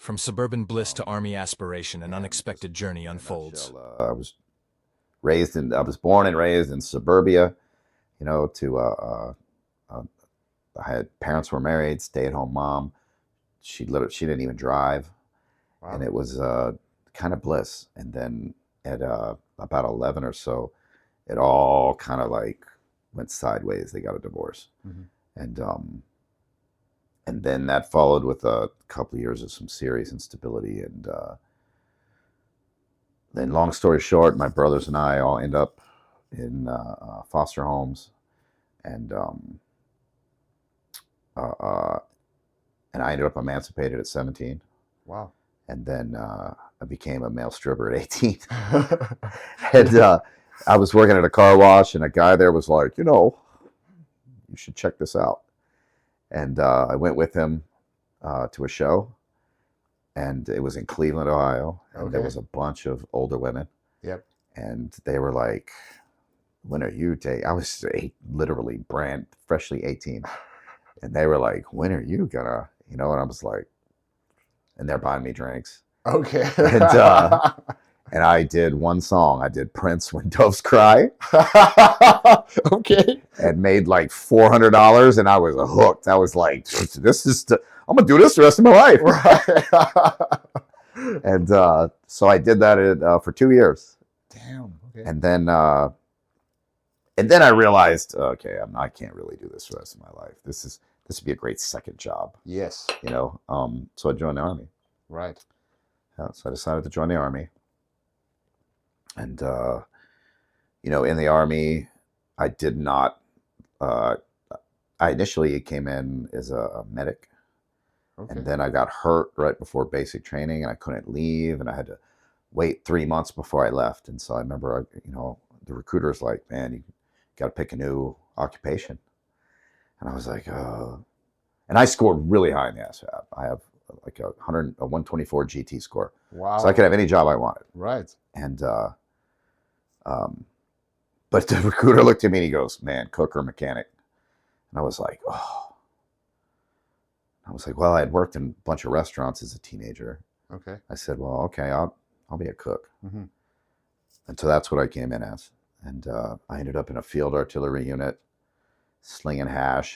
From suburban bliss to army aspiration, an unexpected journey unfolds. I was born and raised in suburbia, uh, I had parents were married, stay-at-home mom. She didn't even drive, and Wow. it was kind of bliss. And then at about 11 or so, it all kind of like went sideways. They got a divorce, Hmm. and and then that followed with a couple of years of some serious instability. And then, long story short, my brothers and I all end up in foster homes, and uh, uh, and I ended up emancipated at 17, Wow. and then I became a male stripper at 18. And I was working at a car wash, and a guy there was like, you should check this out. And I went with him to a show, and it was in Cleveland, Ohio, and there Okay. was a bunch of older women, Yep. and they were like, "When are you dating?" I was literally freshly 18, and they were like, "When are you gonna?" And I was like, and they're buying me drinks, Okay. and and I did one song. I did Prince "When Doves Cry," Okay. and made like $400, and I was hooked. I was like, I'm gonna do this the rest of my life. Right. And so I did that for 2 years, Damn. Okay. and then I realized, okay, I can't really do this the rest of my life. This would be a great second job, Yes. So I joined the army. Right. So I decided to join the army, and in the army, I did not. Uh, I initially came in as a medic, Okay. and then I got hurt right before basic training, and I couldn't leave, and I had to wait 3 months before I left. And so I remember, the recruiter's like, "Man, you got to pick a new occupation," and I was like, "Oh." And I scored really high in the ASVAB. I have like a 124 GT score, so I Wow. could have any job I wanted. Right. And um, but the recruiter looked at me and he goes, "Man, cook or mechanic?" And I was like, "Oh." I was like, "Well, I had worked in a bunch of restaurants as a teenager." Okay. I said, "Well, okay, I'll be a cook." Hmm. And so that's what I came in as. And I ended up in a field artillery unit, slinging hash